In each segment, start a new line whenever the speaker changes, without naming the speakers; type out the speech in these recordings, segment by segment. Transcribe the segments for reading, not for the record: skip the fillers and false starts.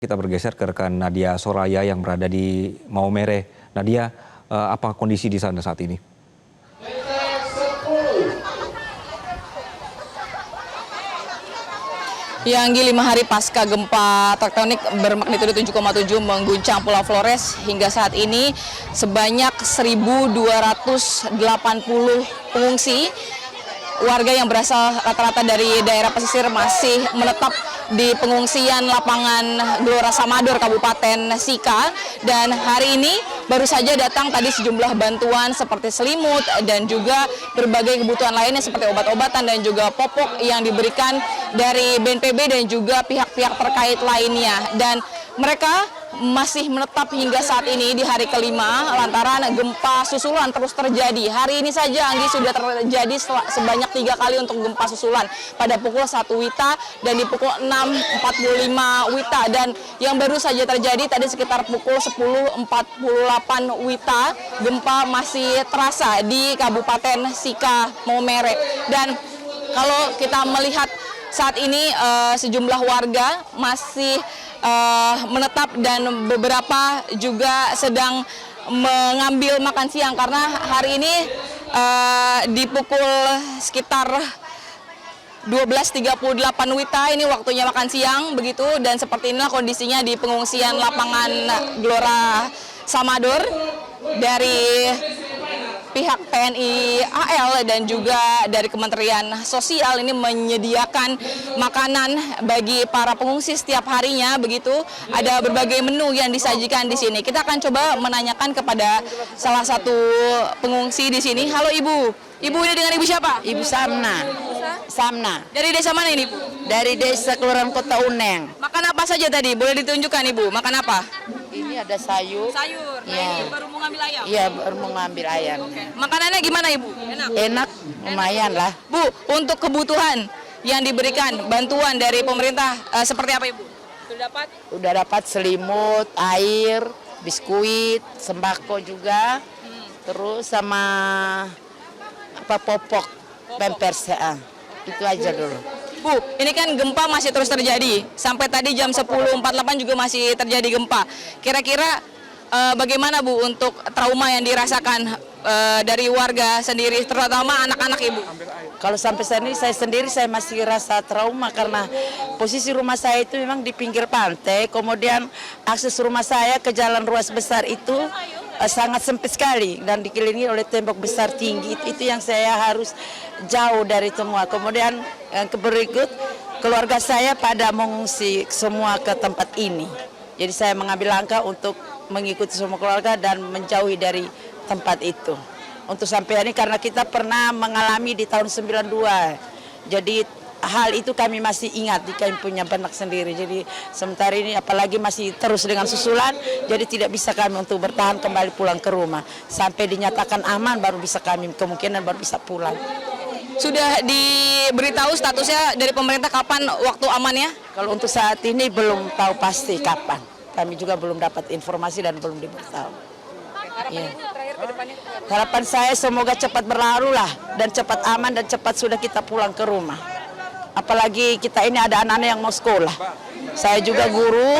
Kita bergeser ke rekan Nadia Soraya yang berada di Maumere. Nadia, apa kondisi di sana saat ini?
Ya, Anggi, 5 hari pasca gempa tektonik bermagnitudo 7,7 mengguncang Pulau Flores, hingga saat ini sebanyak 1.280 pengungsi warga yang berasal rata-rata dari daerah pesisir masih menetap di pengungsian lapangan Gelora Samador Kabupaten Sika. Dan hari ini baru saja datang tadi sejumlah bantuan seperti selimut dan juga berbagai kebutuhan lainnya seperti obat-obatan dan juga popok yang diberikan dari BNPB dan juga pihak-pihak terkait lainnya. Dan mereka masih menetap hingga saat ini di hari kelima lantaran gempa susulan terus terjadi. Hari ini saja, Anggi, sudah terjadi sebanyak 3 kali untuk gempa susulan pada pukul 1 WITA dan di pukul 6.45 WITA, dan yang baru saja terjadi tadi sekitar pukul 10.48 WITA. Gempa masih terasa di Kabupaten Sika Maumere. Dan kalau kita melihat saat ini sejumlah warga masih menetap dan beberapa juga sedang mengambil makan siang karena hari ini di pukul sekitar 12.38 WITA ini waktunya makan siang begitu. Dan seperti inilah kondisinya di pengungsian lapangan Gelora Samador dari pihak TNI AL dan juga dari Kementerian Sosial ini menyediakan makanan bagi para pengungsi setiap harinya begitu. Ada berbagai menu yang disajikan di sini. Kita akan coba menanyakan kepada salah satu pengungsi di sini. Halo Ibu. Ibu ini dengan Ibu siapa?
Ibu Samna. Samna.
Dari desa mana ini, Bu?
Dari desa Kelurahan Kota Uneng.
Makan apa saja tadi? Boleh ditunjukkan, Ibu? Makan apa?
Ini ada sayur.
Sayur. Nah,
Ya.
ini baru mau ngambil ayam.
Iya, baru mau ngambil ayam.
Makanannya gimana, Ibu? Enak.
Enak, lumayan lah.
Bu, untuk kebutuhan yang diberikan bantuan dari pemerintah seperti apa, Ibu? Sudah dapat?
Udah dapat selimut, air, biskuit, sembako juga. Terus sama apa popok, pampers. Itu aja dulu.
Bu, ini kan gempa masih terus terjadi. Sampai tadi jam 10.48 juga masih terjadi gempa. Kira-kira bagaimana, Bu, untuk trauma yang dirasakan dari warga sendiri, terutama anak-anak, Ibu?
Kalau sampai saya sendiri saya masih rasa trauma karena posisi rumah saya itu memang di pinggir pantai. Kemudian akses rumah saya ke jalan ruas besar itu sangat sempit sekali dan dikelilingi oleh tembok besar tinggi. Itu yang saya harus jauh dari semua. Kemudian yang berikut, keluarga saya pada mengungsi semua ke tempat ini. Jadi saya mengambil langkah untuk mengikuti semua keluarga dan menjauhi dari tempat itu. Untuk sampai ini karena kita pernah mengalami di tahun 92. Jadi hal itu kami masih ingat, kami punya benak sendiri. Jadi sementara ini apalagi masih terus dengan susulan, jadi tidak bisa kami untuk bertahan kembali pulang ke rumah. Sampai dinyatakan aman baru bisa kami kemungkinan baru bisa pulang.
Sudah diberitahu statusnya dari pemerintah kapan waktu amannya?
Kalau untuk saat ini belum tahu pasti kapan. Kami juga belum dapat informasi dan belum diberitahu. Ya. Harapan saya semoga cepat berlalu lah dan cepat aman dan cepat sudah kita pulang ke rumah. Apalagi kita ini ada anak-anak yang mau sekolah. Saya juga guru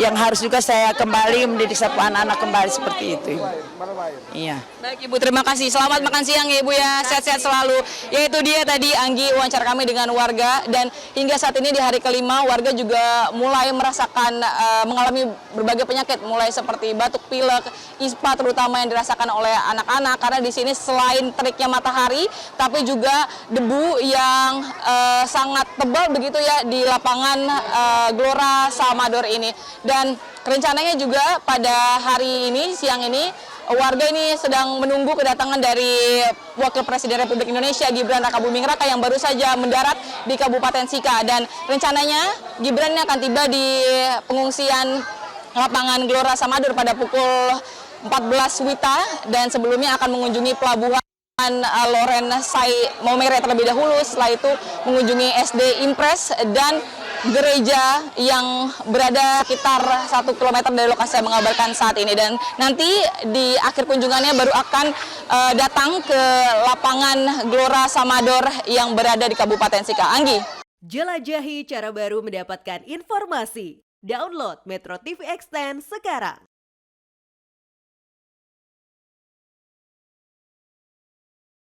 yang harus juga saya kembali mendidik anak-anak kembali seperti itu. Iya.
Baik, Ibu, terima kasih. Selamat makan siang ya, Ibu, ya. Sehat-sehat selalu. Yaitu dia tadi, Anggi, wawancara kami dengan warga. Dan hingga saat ini di hari kelima, warga juga mulai merasakan mengalami berbagai penyakit, mulai seperti batuk pilek, ispa terutama yang dirasakan oleh anak-anak. Karena di sini selain teriknya matahari, tapi juga debu yang sangat tebal begitu ya di lapangan Gelora Samador ini. Dan rencananya juga pada hari ini, siang ini, warga ini sedang menunggu kedatangan dari Wakil Presiden Republik Indonesia Gibran Rakabuming Raka yang baru saja mendarat di Kabupaten Sika. Dan rencananya Gibran ini akan tiba di pengungsian lapangan Gelora Samador pada pukul 14 WITA dan sebelumnya akan mengunjungi pelabuhan Loren Sai Maumere terlebih dahulu. Setelah itu mengunjungi SD Impres dan gereja yang berada sekitar 1 km dari lokasi saya mengabarkan saat ini. Dan nanti di akhir kunjungannya baru akan datang ke lapangan Gelora Samador yang berada di Kabupaten Sika. Anggi.
Jelajahi cara baru mendapatkan informasi. Download Metro TV Extend sekarang.